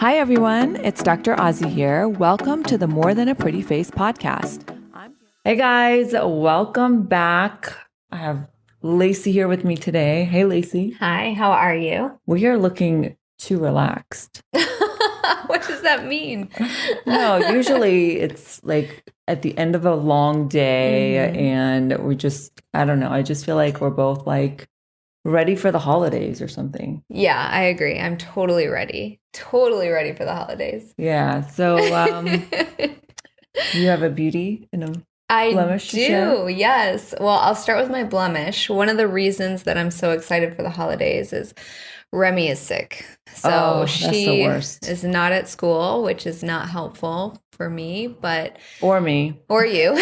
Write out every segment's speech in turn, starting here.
Hi, everyone. It's Dr. Azi here. Welcome to the More Than a Pretty Face podcast. Hey, guys. Welcome back. I have Lacie here with me today. Hey, Lacie. Hi, how are you? We are looking too relaxed. What does that mean? No, usually it's like at the end of a long day and we just, I don't know. I just feel like we're both like ready for the holidays or something. Yeah, I agree. I'm totally ready. Totally ready for the holidays. Yeah. So you have a beauty and a blemish to share? Yes. Well, I'll start with my blemish. One of the reasons that I'm so excited for the holidays is Remy is sick. So she is not at school, which is not helpful for me, but or me. Or you.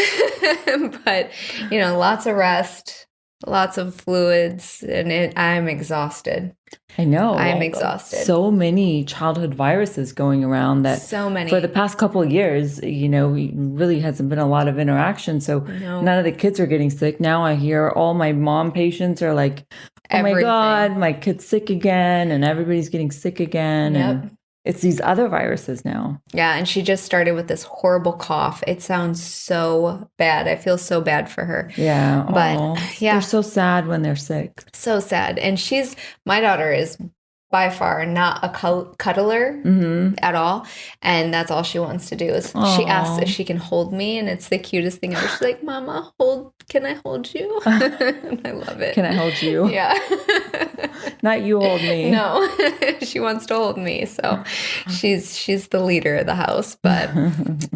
But, lots of rest, lots of fluids, and I'm exhausted. I know. I'm exhausted. So many childhood viruses going around that so many. For the past couple of years, really hasn't been a lot of interaction. So none of the kids are getting sick. Now I hear all my mom patients are like, oh my God, my kid's sick again. And everybody's getting sick again. Yep. And it's these other viruses now. Yeah. And she just started with this horrible cough. It sounds so bad. I feel so bad for her. Yeah. But yeah. They're so sad when they're sick. So sad. And my daughter is by far not a cuddler at all. And that's all she wants to do is she asks if she can hold me. And it's the cutest thing ever. She's like, Mama, can I hold you? And I love it. Can I hold you? Yeah. Not you hold me. No, she wants to hold me. So she's the leader of the house. But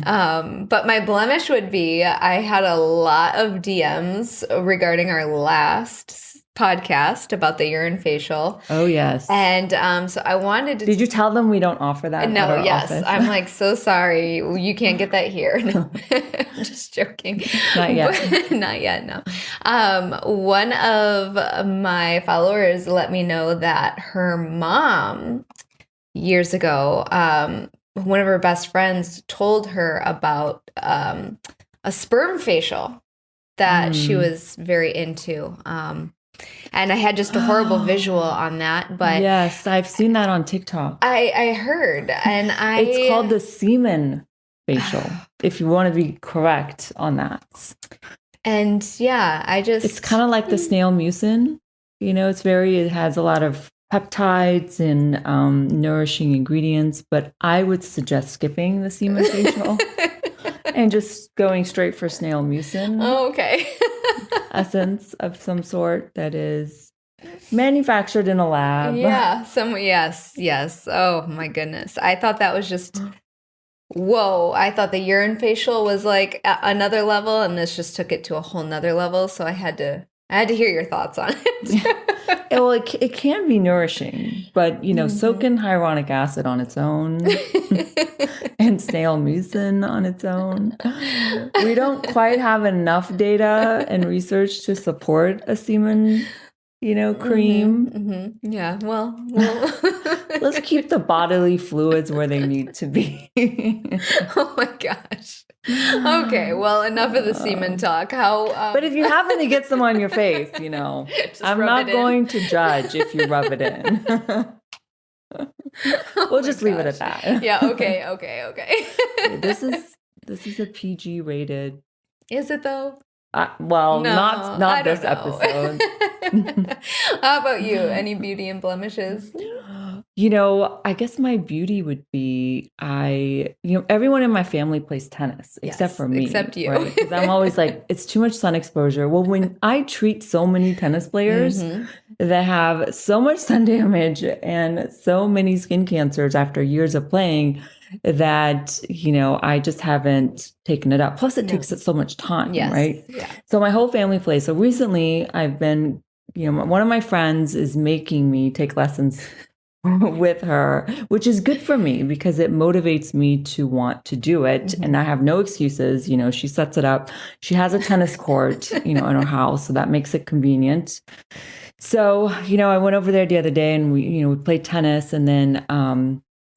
my blemish would be I had a lot of DMs regarding our last podcast about the urine facial. Oh, yes. And so I wanted to... Did you tell them we don't offer that? No, yes. Office? I'm like, so sorry. You can't get that here. No, I'm just joking. Not yet. Not yet, no. One of my followers let me know that her mom, years ago, one of her best friends told her about a sperm facial that she was very into. And I had just a horrible visual on that, but yes, I've seen that on TikTok. I heard, and it's called the Semen facial. If you want to be correct on that. And yeah, it's kind of like the snail mucin. It has a lot of peptides and nourishing ingredients, but I would suggest skipping the Semen facial and just going straight for snail mucin. Oh, okay. Essence of some sort that is manufactured in a lab. Yeah, yes. Oh my goodness. I thought that was just whoa. I thought the urine facial was like another level, and this just took it to a whole nother level. So I had to hear your thoughts on it. Well, it can be nourishing, but soak in hyaluronic acid on its own and snail mucin on its own. We don't quite have enough data and research to support a semen, cream. Yeah, well. Let's keep the bodily fluids where they need to be. Oh my gosh. Okay, well, enough of the semen talk. But if you happen to get some on your face, I'm not going to judge if you rub it in. We'll just leave it at that. Yeah, okay. This is a PG rated. Is it though? Well, no, not this episode. How about you? Any beauty and blemishes? I guess my beauty would be everyone in my family plays tennis except for me. Except you. Right? Because I'm always like, it's too much sun exposure. Well, when I treat so many tennis players that have so much sun damage and so many skin cancers after years of playing that, I just haven't taken it up. Plus it takes so much time, right? Yeah. So my whole family plays. So recently I've been, one of my friends is making me take lessons with her, which is good for me because it motivates me to want to do it. And I have no excuses. She sets it up. She has a tennis court, in her house. So that makes it convenient. So, I went over there the other day and we played tennis, and then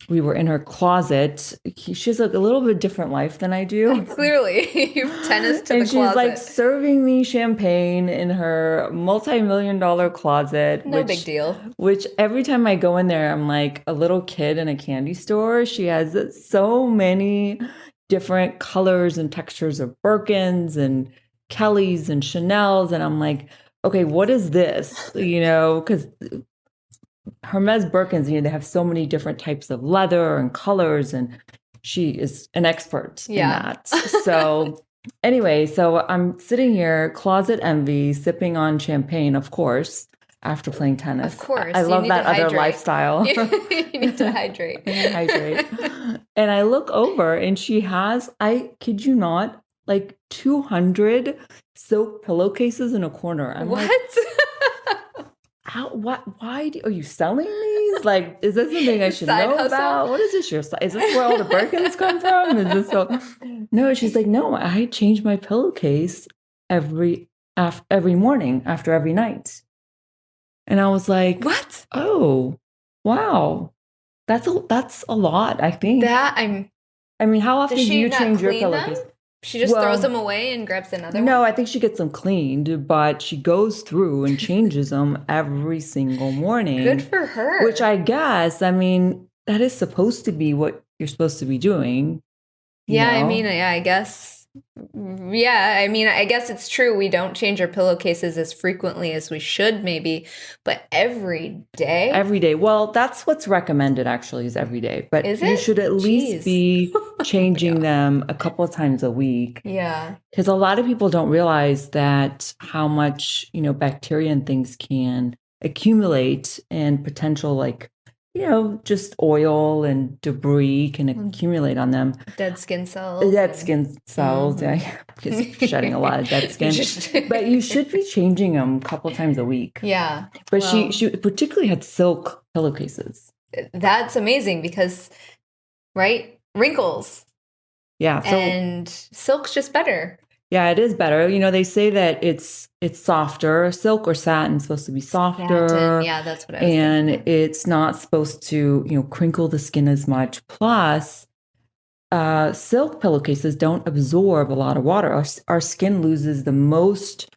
we were in her closet. She has like a little bit different life than I do. Clearly, you tennis to And the she's closet. like serving me champagne in her multi-million-dollar closet. No big deal. Which every time I go in there, I'm like a little kid in a candy store. She has so many different colors and textures of Birkins and Kellys and Chanels. And I'm like, okay, what is this? You know, because Hermes Birkins, you know, they have so many different types of leather and colors, and she is an expert in that. So anyway, so I'm sitting here, closet envy, sipping on champagne, of course, after playing tennis. Of course. I love that other lifestyle. You need to hydrate. And I look over and she has, I kid you not, like 200 silk pillowcases in a corner. I'm what? Like, why are you selling these? Like, is this something I should know about? What is this? Is this where all the Birkins come from? Is this so? No, she's like, no, I change my pillowcase every morning after every night. And I was like, what? Oh, wow. That's a lot, I think. I mean, how often do you change your pillowcase? She just throws them away and grabs another one? No, I think she gets them cleaned, but she goes through and changes them every single morning. Good for her. Which I guess, I mean, that is supposed to be what you're supposed to be doing. Yeah, I mean, yeah, I guess. Yeah, I mean, I guess it's true. We don't change our pillowcases as frequently as we should, maybe, but every day? Every day. Well, that's what's recommended, actually, is every day. But you should at least be changing them a couple of times a week. Yeah. Because a lot of people don't realize that how much, you know, bacteria and things can accumulate and potential, like, you know, just oil and debris can accumulate on them. Dead skin cells. Yeah, just shedding a lot of dead skin. But you should be changing them a couple of times a week. Yeah. But she particularly had silk pillowcases. That's amazing because, right? Wrinkles. Yeah. And silk's just better. Yeah, it is better. You know, they say that it's softer. Silk or satin is supposed to be softer. Satin. Yeah, that's what I was thinking. It's not supposed to, you know, crinkle the skin as much. Plus, silk pillowcases don't absorb a lot of water. Our skin loses the most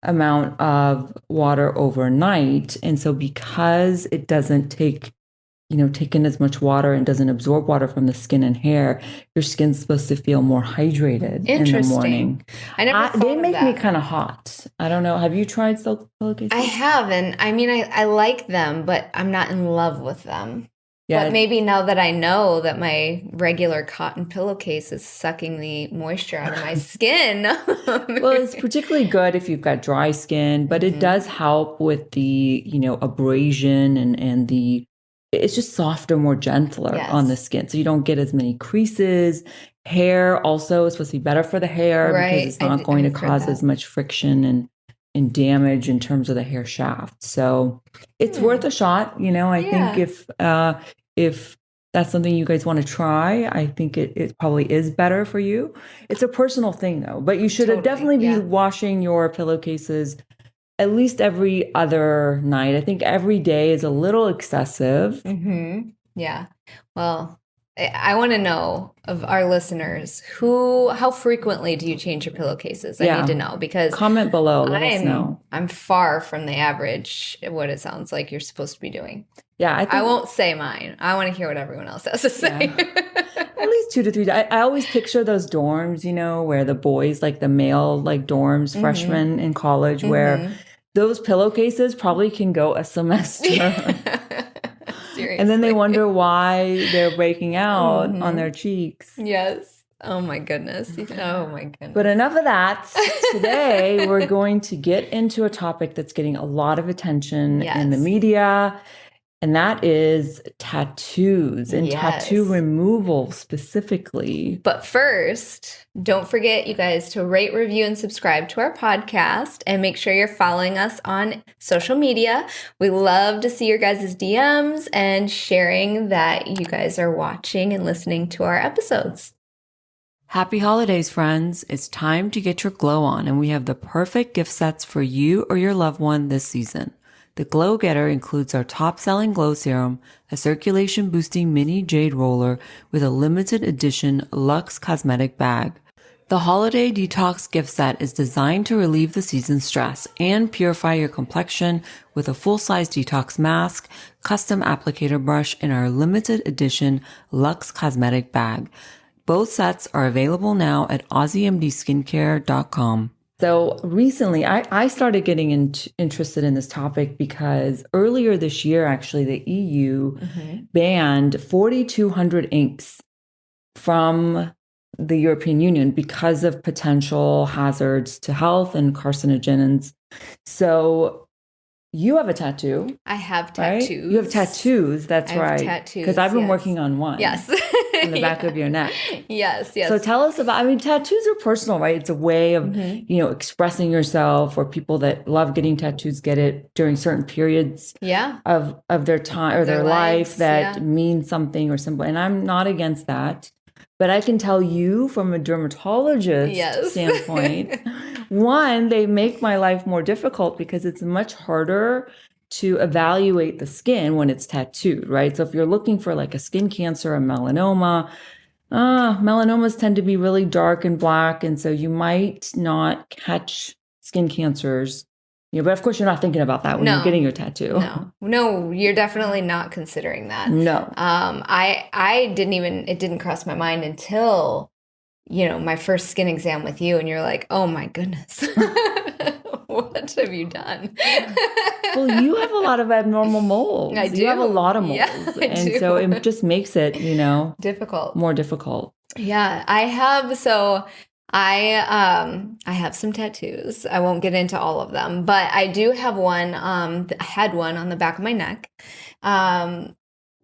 amount of water overnight. And so because it doesn't take in as much water and doesn't absorb water from the skin and hair, your skin's supposed to feel more hydrated in the morning. I never thought They of make that. me kind of hot. I don't know. Have you tried silk pillowcases? I haven't. I mean, I like them, but I'm not in love with them. Yeah. But maybe now that I know that my regular cotton pillowcase is sucking the moisture out of my skin. Well, it's particularly good if you've got dry skin, but it does help with the, you know, abrasion and the, it's just softer, more gentler on the skin. So you don't get as many creases. Hair also is supposed to be better for the hair because it's not going to cause as much friction and damage in terms of the hair shaft. So it's worth a shot. You know, I think if that's something you guys want to try, I think it probably is better for you. It's a personal thing though, but you should definitely be washing your pillowcases at least every other night. I think every day is a little excessive. Mm-hmm. Yeah. Well, I want to know of our listeners how frequently do you change your pillowcases? I need to know because comment below. Let us know. I'm far from the average. What it sounds like you're supposed to be doing. Yeah, I won't say mine. I want to hear what everyone else has to say. Yeah. At least 2 to 3 days. I always picture those dorms, you know, where the boys, like the male, like dorms, freshmen in college, where those pillowcases probably can go a semester. Seriously. And then they wonder why they're breaking out on their cheeks. Yes. Oh my goodness. Oh my goodness. But enough of that. Today, we're going to get into a topic that's getting a lot of attention in the media. And that is tattoos and tattoo removal specifically. But first, don't forget, you guys, to rate, review, and subscribe to our podcast. And make sure you're following us on social media. We love to see your guys' DMs and sharing that you guys are watching and listening to our episodes. Happy holidays, friends. It's time to get your glow on, and we have the perfect gift sets for you or your loved one this season. The Glow Getter includes our top-selling glow serum, a circulation-boosting mini jade roller with a limited edition luxe cosmetic bag. The Holiday Detox gift set is designed to relieve the season's stress and purify your complexion with a full-size detox mask, custom applicator brush, and our limited edition luxe cosmetic bag. Both sets are available now at AziMDSkincare.com. So recently, I started getting interested in this topic because earlier this year, actually, the EU banned 4,200 inks from the European Union because of potential hazards to health and carcinogens. So you have a tattoo. I have right? tattoos. You have tattoos. That's I have right. tattoos, Because I've been yes. working on one. Yes. In the back of your neck. Yes, yes. So tell us about, I mean, tattoos are personal, right? It's a way of, expressing yourself, or people that love getting tattoos get it during certain periods of their time or their life that means something or symbol. And I'm not against that. But I can tell you from a dermatologist standpoint, one, they make my life more difficult because it's much harder to evaluate the skin when it's tattooed, right? So if you're looking for like a skin cancer, a melanoma, melanomas tend to be really dark and black. And so you might not catch skin cancers. But of course you're not thinking about that when you're getting your tattoo. No, you're definitely not considering that. No. I it didn't cross my mind until, my first skin exam with you, and you're like, oh my goodness. What have you done? Well, you have a lot of abnormal moles. I do. You have a lot of moles. Yeah, and so it just makes it, difficult. More difficult. Yeah, I have. So I have some tattoos. I won't get into all of them, but I do have one. I had one on the back of my neck.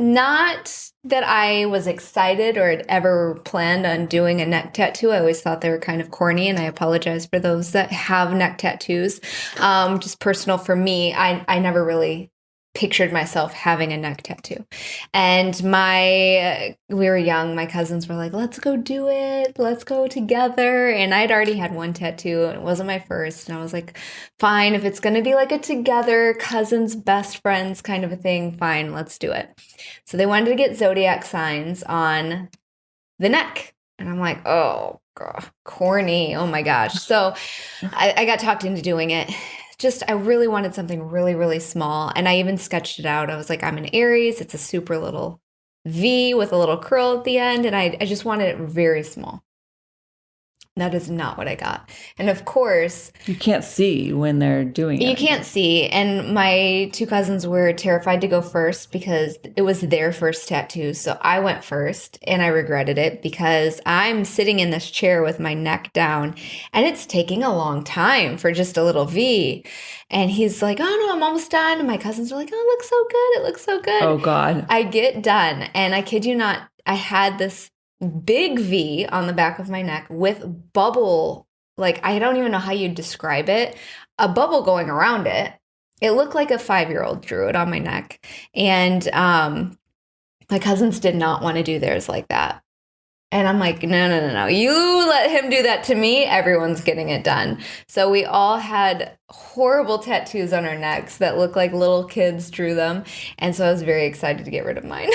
Not that I was excited or had ever planned on doing a neck tattoo. I always thought they were kind of corny, and I apologize for those that have neck tattoos. Just personal for me, I never really pictured myself having a neck tattoo. And we were young, my cousins were like, let's go do it. Let's go together. And I'd already had one tattoo, and it wasn't my first. And I was like, fine, if it's going to be like a together cousins, best friends kind of a thing, fine, let's do it. So they wanted to get zodiac signs on the neck. And I'm like, oh, God, corny. Oh my gosh. So I got talked into doing it. I really wanted something really, really small. And I even sketched it out. I was like, I'm an Aries. It's a super little V with a little curl at the end. And I just wanted it very small. That is not what I got. And of course, you can't see when they're doing it. You can't see. And my two cousins were terrified to go first because it was their first tattoo. So I went first, and I regretted it because I'm sitting in this chair with my neck down, and it's taking a long time for just a little V. And he's like, oh no, I'm almost done. And my cousins are like, oh, it looks so good. It looks so good. Oh God. I get done, and I kid you not, I had this big V on the back of my neck with bubble, like I don't even know how you'd describe it, a bubble going around it. It looked like a 5-year-old drew it on my neck. And my cousins did not want to do theirs like that. And I'm like, no. You let him do that to me, everyone's getting it done. So we all had horrible tattoos on our necks that looked like little kids drew them. And so I was very excited to get rid of mine.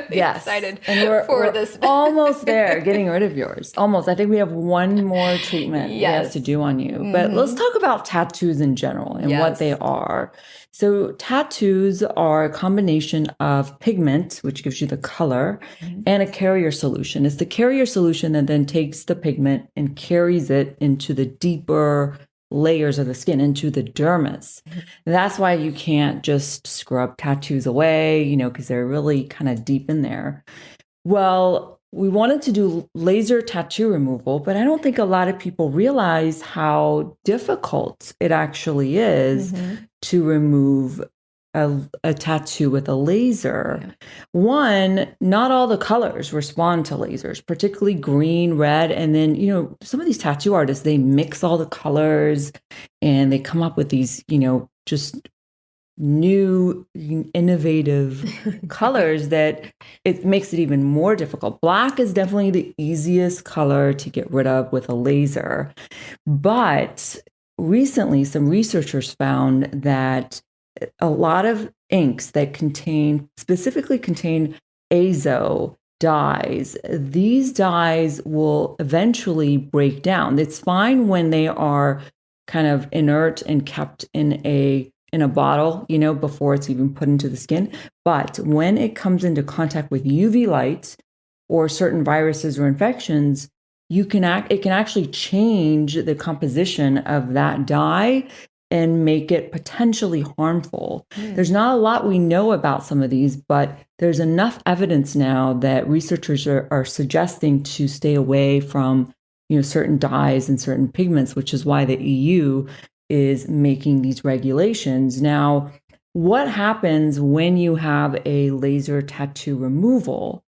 Really excited for this. Almost there, getting rid of yours. Almost. I think we have one more treatment we have to do on you. But let's talk about tattoos in general and what they are. So tattoos are a combination of pigment, which gives you the color, and a carrier solution. It's the carrier solution that then takes the pigment and carries it into the deeper layers of the skin, into the dermis. And that's why you can't just scrub tattoos away, because they're really kind of deep in there. Well, we wanted to do laser tattoo removal, but I don't think a lot of people realize how difficult it actually is to remove a tattoo with a laser. Yeah. One, not all the colors respond to lasers, particularly green, red. And then, some of these tattoo artists, they mix all the colors and they come up with these, just new, innovative colors that it makes it even more difficult. Black is definitely the easiest color to get rid of with a laser. But recently, some researchers found that a lot of inks that specifically contain azo dyes, these dyes will eventually break down. It's fine when they are kind of inert and kept in a bottle, before it's even put into the skin. But when it comes into contact with UV light or certain viruses or infections, it can actually change the composition of that dye and make it potentially harmful. There's not a lot we know about some of these, but there's enough evidence now that researchers are suggesting to stay away from, certain dyes and certain pigments, which is why the EU is making these regulations. Now, what happens when you have a laser tattoo removal?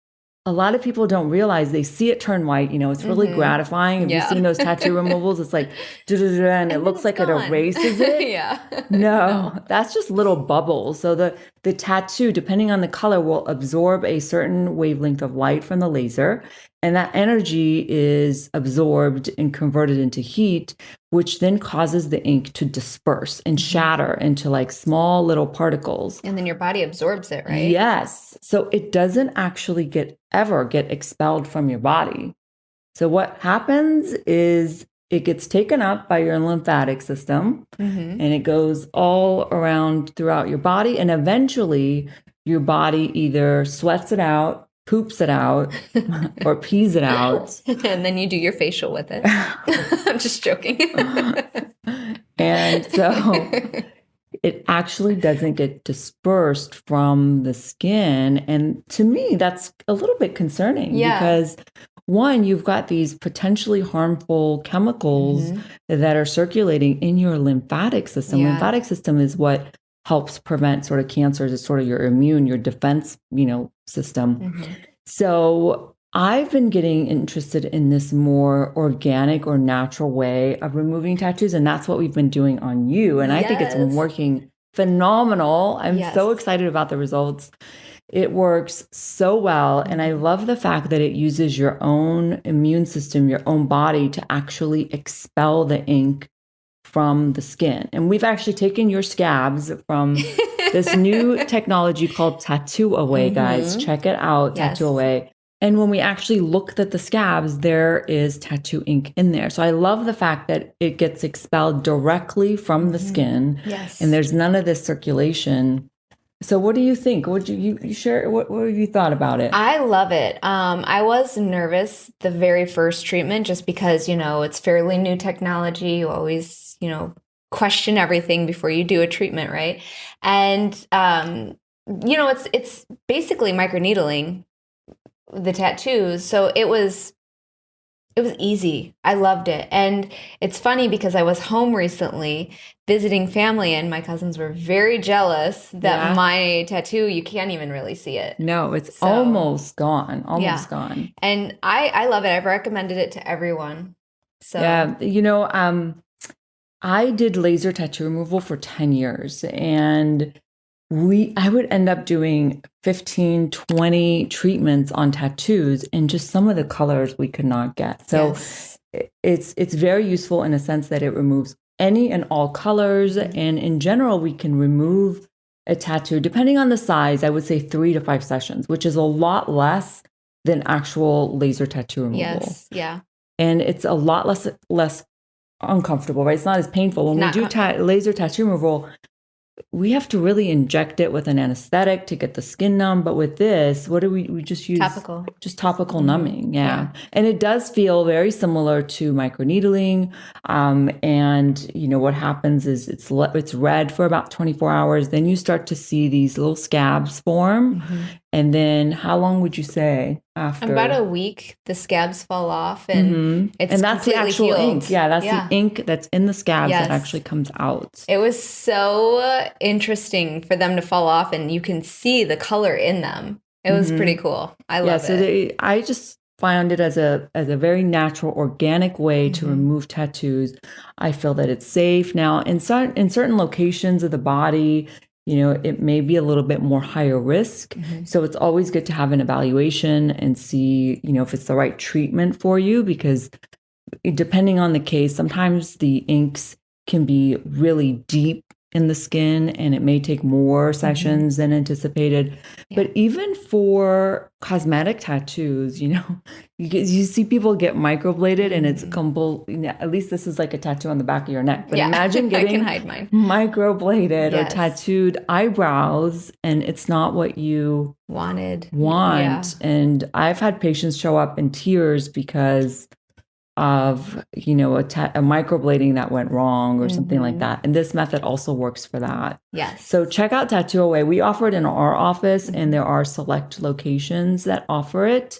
A lot of people don't realize, they see it turn white. It's really gratifying. Have you seen those tattoo removals? It's like, and it looks like it erases it. Yeah. No, that's just little bubbles. So the tattoo, depending on the color, will absorb a certain wavelength of light from the laser. And that energy is absorbed and converted into heat, which then causes the ink to disperse and shatter into like small little particles. And then your body absorbs it, right? Yes. So it doesn't actually ever get expelled from your body. So what happens is it gets taken up by your lymphatic system and it goes all around throughout your body. And eventually your body either sweats it out, poops it out, or pees it out. And then you do your facial with it. I'm just joking. And so it actually doesn't get dispersed from the skin. And to me, that's a little bit concerning because one, you've got these potentially harmful chemicals that are circulating in your lymphatic system. Lymphatic system is what helps prevent sort of cancers. It's sort of your defense, system. So I've been getting interested in this more organic or natural way of removing tattoos. And that's what we've been doing on you. And I think it's been working phenomenal. I'm so excited about the results. It works so well. And I love the fact that it uses your own immune system, your own body to actually expel the ink from the skin. And we've actually taken your scabs from this new technology called Tattoo Away, guys. Check it out, Tattoo Away. And when we actually looked at the scabs, there is tattoo ink in there. So I love the fact that it gets expelled directly from the skin. Yes. And there's none of this circulation. So what do you think? Would you share? What have you thought about it? I love it. I was nervous the very first treatment just because, it's fairly new technology. You always, question everything before you do a treatment, right? And, it's basically microneedling the tattoos. So it was easy. I loved it. And it's funny because I was home recently visiting family and my cousins were very jealous that my tattoo, you can't even really see it. No, it's almost gone. Gone. And I love it. I've recommended it to everyone. So I did laser tattoo removal for 10 years and I would end up doing 15, 20 treatments on tattoos and just some of the colors we could not get. So it's very useful in a sense that it removes any and all colors. And in general, we can remove a tattoo, depending on the size, I would say 3 to 5 sessions, which is a lot less than actual laser tattoo removal. Yes. Yeah. And it's a lot less uncomfortable, right? It's not as painful. When we do laser tattoo removal, we have to really inject it with an anesthetic to get the skin numb. But with this, what do we just use? Just topical numbing. Yeah. And it does feel very similar to microneedling. And what happens is it's red for about 24 hours. Then you start to see these little scabs form. And then how long would you say after? About a week, the scabs fall off and and that's the actual healed. ink. Yeah, that's the ink that's in the scabs that actually comes out. It was so interesting for them to fall off and you can see the color in them. It was pretty cool. I love it. I just found it as a very natural, organic way to remove tattoos. I feel that it's safe. Now, in certain locations of the body, it may be a little bit more higher risk. So it's always good to have an evaluation and see, if it's the right treatment for you, because depending on the case, sometimes the inks can be really deep in the skin, and it may take more sessions than anticipated. Yeah. But even for cosmetic tattoos, you see people get microbladed and it's at least this is like a tattoo on the back of your neck. But imagine getting I can hide mine. Microbladed or tattooed eyebrows, and it's not what you want. Yeah. And I've had patients show up in tears because of a microblading that went wrong or something like that. And this method also works for that. Yes. So check out Tattoo Away. We offer it in our office, and there are select locations that offer it.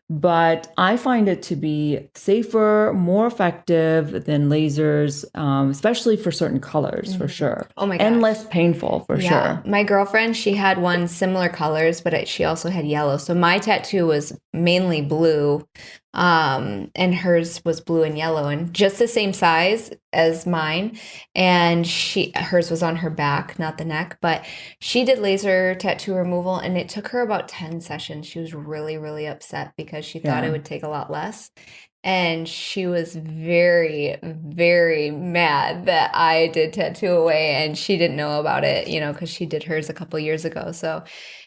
But I find it to be safer, more effective than lasers, especially for certain colors, for sure. Oh my gosh. And less painful, for sure. My girlfriend, she had one similar colors, but she also had yellow. So my tattoo was mainly blue, and hers was blue and yellow, and just the same size as mine. And hers was on her back, not the neck, but she did laser tattoo removal, and it took her about 10 sessions. She was really, really upset because she thought it would take a lot less. And she was very, very mad that I did Tattoo Away and she didn't know about it, because she did hers a couple years ago. So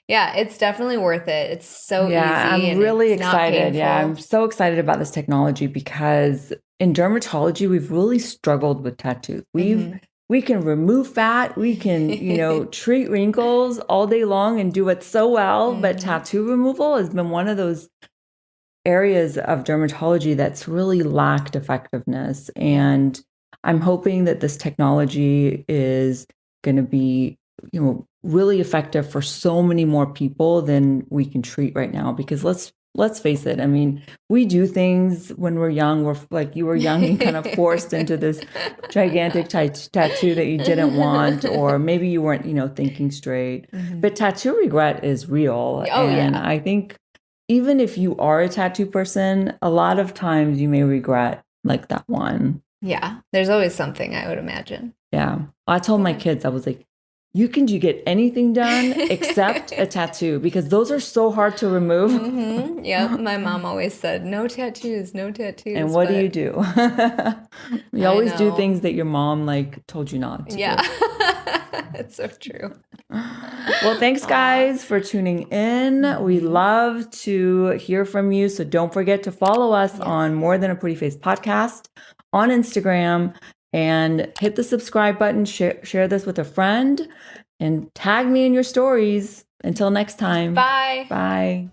yeah, it's definitely worth it. It's so easy. I'm really excited. Yeah, I'm so excited about this technology because in dermatology, we've really struggled with tattoos. We can remove fat, we can, treat wrinkles all day long and do it so well, but tattoo removal has been one of those areas of dermatology that's really lacked effectiveness. And I'm hoping that this technology is going to be, really effective for so many more people than we can treat right now. Because let's face it, I mean, we do things when we're young. We're like you were young and kind of forced into this gigantic tattoo that you didn't want, or maybe you weren't, thinking straight. But tattoo regret is real. And I think even if you are a tattoo person, a lot of times you may regret like that one. Yeah, there's always something, I would imagine. Yeah. I told my kids, I was like, you can get anything done except a tattoo, because those are so hard to remove. Yeah, my mom always said, no tattoos, no tattoos. And what do you do? You always do things that your mom told you not to. Yeah, it's so true. Well, thanks guys for tuning in. We love to hear from you. So don't forget to follow us on More Than a Pretty Face podcast on Instagram, and hit the subscribe button, share this with a friend, and tag me in your stories. Until next time. Bye. Bye.